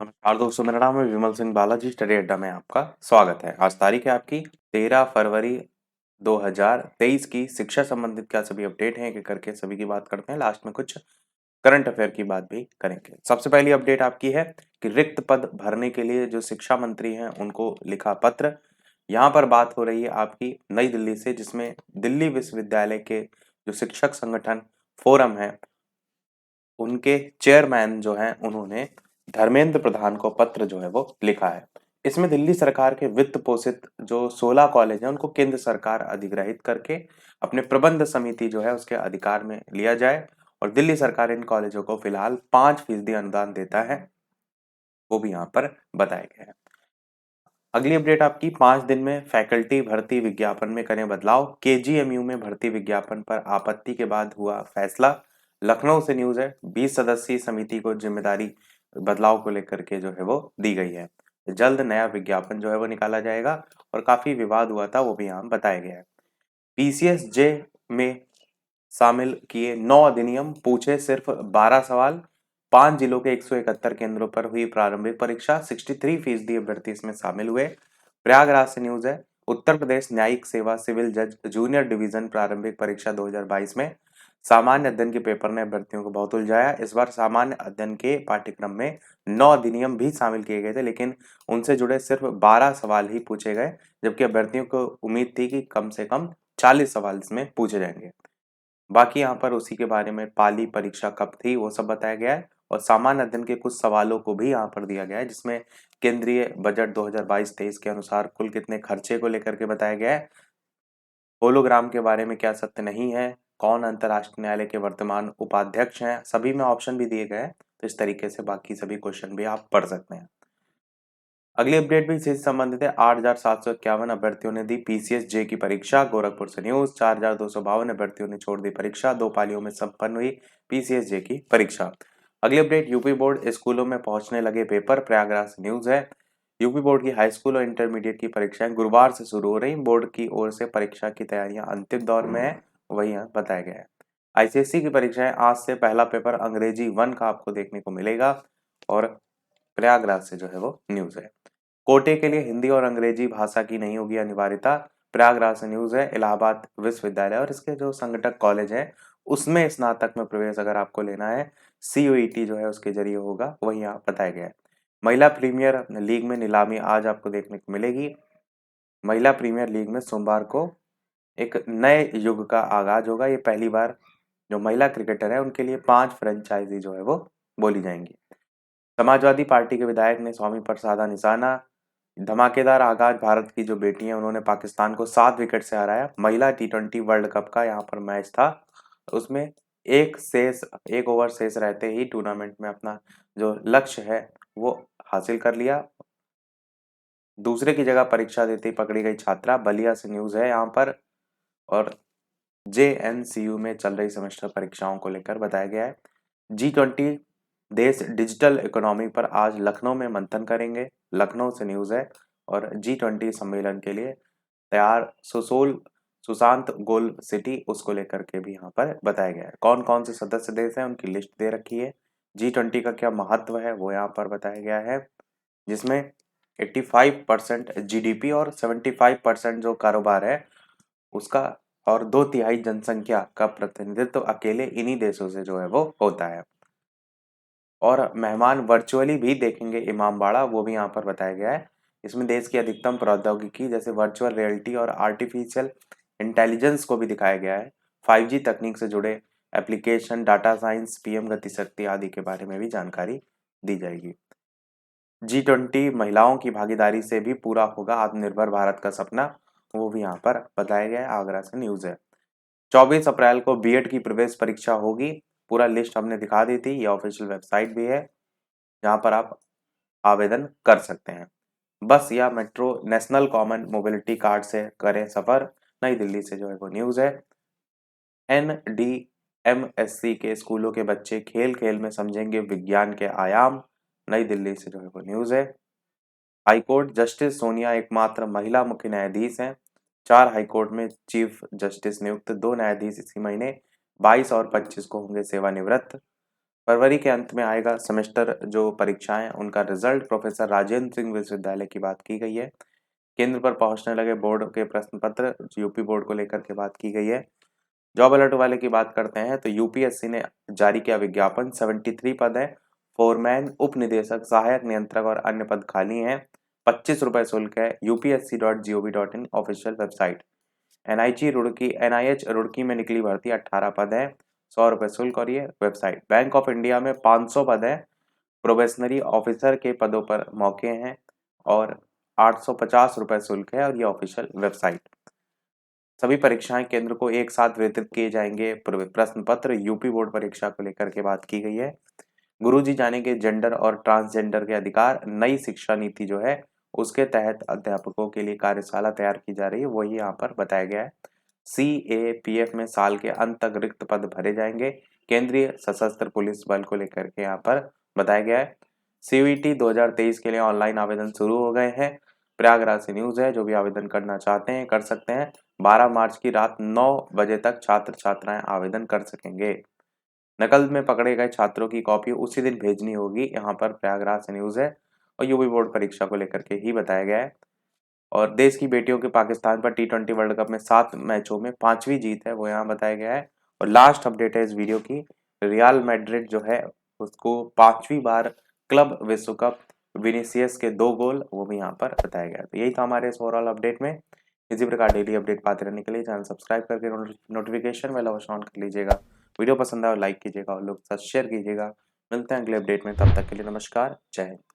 नमस्कार दोस्तों, मेरा नाम है विमल सिंह बालाजी। स्टडी अड्डा में आपका स्वागत है। आज तारीख है आपकी 13 फरवरी 2023 की। शिक्षा संबंधित क्या सभी अपडेट हैं, एक एक करके सभी की बात करते हैं। लास्ट में कुछ करंट अफेयर की बात भी करेंगे। सबसे पहली अपडेट आपकी है कि रिक्त पद भरने के लिए जो शिक्षा मंत्री हैं उनको लिखा पत्र। यहाँ पर बात हो रही है आपकी नई दिल्ली से, जिसमें दिल्ली विश्वविद्यालय के जो शिक्षक संगठन फोरम है उनके चेयरमैन जो हैं उन्होंने धर्मेंद्र प्रधान को पत्र जो है वो लिखा है। इसमें दिल्ली सरकार के वित्त पोषित जो 16 कॉलेज हैं उनको केंद्र सरकार अधिग्रहित करके अपने प्रबंध समिति जो है उसके अधिकार में लिया जाए, और दिल्ली सरकार इन कॉलेजों को फिलहाल 5% अनुदान देता है, वो भी यहाँ पर बताया गया है। अगली अपडेट आपकी 5 दिन में फैकल्टी भर्ती विज्ञापन में करें बदलाव। केजीएमयू में भर्ती विज्ञापन पर आपत्ति के बाद हुआ फैसला। लखनऊ से न्यूज है। 20 सदस्यीय समिति को जिम्मेदारी बदलाव को लेकर के जो है वो दी गई है। जल्द नया विज्ञापन जो है वो निकाला जाएगा, और काफी विवाद हुआ था वो भी यहाँ बताया गया है। पीसीएस जे में शामिल किए 9 अधिनियम, पूछे सिर्फ 12 सवाल। 5 जिलों के 171 केंद्रों पर हुई प्रारंभिक परीक्षा। 63% अभ्यर्थी इसमें शामिल हुए। प्रयागराज से न्यूज है। उत्तर प्रदेश न्यायिक सेवा सिविल जज जूनियर डिवीजन प्रारंभिक परीक्षा 2022 में सामान्य अध्ययन के पेपर ने अभ्यर्थियों को बहुत उलझाया। इस बार सामान्य अध्ययन के पाठ्यक्रम में 9 अधिनियम भी शामिल किए गए थे, लेकिन उनसे जुड़े सिर्फ 12 सवाल ही पूछे गए, जबकि अभ्यर्थियों को उम्मीद थी कि कम से कम 40 सवाल इसमें पूछे जाएंगे। बाकी यहाँ पर उसी के बारे में पाली परीक्षा कब थी वो सब बताया गया है, और सामान्य अध्ययन के कुछ सवालों को भी यहाँ पर दिया गया है, जिसमें केंद्रीय बजट 2022-23 के अनुसार कुल कितने खर्चे को लेकर के बताया गया है। होलोग्राम के बारे में क्या सत्य नहीं है, कौन अंतर्राष्ट्रीय न्यायालय के वर्तमान उपाध्यक्ष हैं, सभी में ऑप्शन भी दिए गए हैं। तो इस तरीके से बाकी सभी क्वेश्चन भी आप पढ़ सकते हैं। अगली अपडेट भी इसी से संबंधित है। 8,751 अभ्यर्थियों ने दी पीसीएस जे की परीक्षा। गोरखपुर से न्यूज। 4,252 अभ्यर्थियों ने छोड़ दी परीक्षा। 2 पालियों में संपन्न हुई पीसीएस जे की परीक्षा। अगली अपडेट, यूपी बोर्ड स्कूलों में पहुंचने लगे पेपर। प्रयागराज से न्यूज है। यूपी बोर्ड की हाई स्कूल और इंटरमीडिएट की परीक्षाएं गुरुवार से शुरू हो रही। बोर्ड की ओर से परीक्षा की तैयारियां अंतिम दौर में है, वही यहाँ बताया गया है। आईसीएसई की परीक्षाएं आज से। पहला पेपर अंग्रेजी 1 का आपको देखने को मिलेगा, और प्रयागराज से जो है वो न्यूज है। कोटे के लिए हिंदी और अंग्रेजी भाषा की नहीं होगी अनिवार्यता। प्रयागराज से न्यूज है। इलाहाबाद विश्वविद्यालय और इसके जो संगठक कॉलेज हैं उसमें स्नातक में प्रवेश अगर आपको लेना है, सीयूईटी जो है उसके जरिए होगा, वही यहाँ बताया गया है। महिला प्रीमियर लीग में नीलामी आज आपको देखने को मिलेगी। महिला प्रीमियर लीग में सोमवार को एक नए युग का आगाज होगा। ये पहली बार जो महिला क्रिकेटर है उनके लिए 5 फ्रेंचाइजी जो है वो बोली जाएंगी। समाजवादी पार्टी के विधायक ने स्वामी पर साधा निशाना। धमाकेदार आगाज। भारत की जो बेटी है उन्होंने पाकिस्तान को 7 विकेट से हराया। महिला टी20 वर्ल्ड कप का यहाँ पर मैच था, उसमें एक ओवर शेष रहते ही टूर्नामेंट में अपना जो लक्ष्य है वो हासिल कर लिया। दूसरे की जगह परीक्षा देते ही पकड़ी गई छात्रा। बलिया से न्यूज है यहाँ पर। और जेएनसीयू में चल रही सेमेस्टर परीक्षाओं को लेकर बताया गया है। G20 देश डिजिटल इकोनॉमी पर आज लखनऊ में मंथन करेंगे। लखनऊ से न्यूज है। और G20 सम्मेलन के लिए तैयार सुशांत गोल सिटी, उसको लेकर के भी यहाँ पर बताया गया है। कौन कौन से सदस्य देश हैं उनकी लिस्ट दे रखी है। G20 का क्या महत्व है वो यहाँ पर बताया गया है, जिसमें 85% जीडीपी और 75% जो कारोबार है उसका, और 2/3 जनसंख्या का प्रतिनिधित्व अकेले इन्हीं देशों से जो है वो होता है। और मेहमान वर्चुअली भी देखेंगे इमामबाड़ा, वो भी यहाँ पर बताया गया है। इसमें देश की अधिकतम प्रौद्योगिकी जैसे वर्चुअल रियलिटी और आर्टिफिशियल इंटेलिजेंस को भी दिखाया गया है। 5G तकनीक से जुड़े एप्लीकेशन, डाटा साइंस, पीएम गति शक्ति आदि के बारे में भी जानकारी दी जाएगी। G20 महिलाओं की भागीदारी से भी पूरा होगा आत्मनिर्भर भारत का सपना, वो भी यहाँ पर बताया गया है। आगरा से न्यूज है। 24 अप्रैल को बीएड की प्रवेश परीक्षा होगी। पूरा लिस्ट हमने दिखा दी थी, ये ऑफिशियल वेबसाइट भी है, जहाँ पर आप आवेदन कर सकते हैं। बस या metro national common mobility card से करें सफर। नई दिल्ली से जो है वो न्यूज है। एनडीएमएससी के स्कूलों के बच्चे खेल खेल में समझेंगे विज्ञान के आयाम। नई दिल्ली से जो है वो न्यूज है। हाईकोर्ट जस्टिस सोनिया एकमात्र महिला मुख्य न्यायाधीश हैं। 4 हाईकोर्ट में चीफ जस्टिस नियुक्त। 2 न्यायाधीश इसी महीने 22 और 25 को होंगे सेवानिवृत्त। फरवरी के अंत में आएगा सेमेस्टर जो परीक्षाएं उनका रिजल्ट। प्रोफेसर राजेंद्र सिंह विश्वविद्यालय की बात की गई है। केंद्र पर पहुंचने लगे बोर्ड के प्रश्न पत्र, यूपी बोर्ड को लेकर के बात की गई है। जॉब अलर्ट वाले की बात करते हैं तो यूपीएससी ने जारी किया विज्ञापन, 73 पद है, फोरमैन, उप निदेशक, सहायक नियंत्रक और अन्य पद खाली हैं। 25 रुपए शुल्क है। upsc.gov.in official website. NIH Roorkee में निकली भर्ती, 18 पद है, 100 रुपए शुल्क और ये वेबसाइट। बैंक ऑफ इंडिया में 500 पद है, प्रोबेशनरी ऑफिसर के पदों पर मौके हैं और 850 रुपए शुल्क है और ये ऑफिशियल वेबसाइट। सभी परीक्षाएं केंद्र को एक साथ वितरित किए जाएंगे। प्रश्न पत्र यूपी बोर्ड परीक्षा को लेकर के बात की गई है। गुरुजी जानेंगे जेंडर और ट्रांसजेंडर के अधिकार। नई शिक्षा नीति जो है उसके तहत अध्यापकों के लिए कार्यशाला तैयार की जा रही है, वही यहाँ पर बताया गया है। सीएपीएफ में साल के अंत तक रिक्त पद भरे जाएंगे। केंद्रीय सशस्त्र पुलिस बल को लेकर के यहाँ पर बताया गया है। सीयूईटी 2023 के लिए ऑनलाइन आवेदन शुरू हो गए हैं। प्रयागराज से न्यूज है, जो भी आवेदन करना चाहते हैं कर सकते हैं। 12 मार्च की रात 9 बजे तक छात्र छात्राएं आवेदन कर सकेंगे। नकल में पकड़े गए छात्रों की कॉपी उसी दिन भेजनी होगी। यहाँ पर प्रयागराज से न्यूज है और यूपी बोर्ड परीक्षा को लेकर के ही बताया गया है। और देश की बेटियों के पाकिस्तान पर T20 वर्ल्ड कप में 7 मैचों में 5वीं जीत है, वो यहाँ बताया गया है। और लास्ट अपडेट है इस वीडियो की, रियल मैड्रिड जो है उसको 5वीं बार क्लब विश्व कप, विनीसियस के 2 गोल, वो भी यहाँ पर बताया गया। तो यही था हमारे इस ओवरऑल अपडेट में। इसी प्रकार डेली अपडेट पाते रहने के लिए चैनल सब्सक्राइब करके नोटिफिकेशन बेल अवश्य ऑन कर लीजिएगा। वीडियो पसंद आए लाइक कीजिएगा और लोग साथ शेयर कीजिएगा। मिलते हैं अगले अपडेट में, तब तक के लिए नमस्कार, जय हिंद।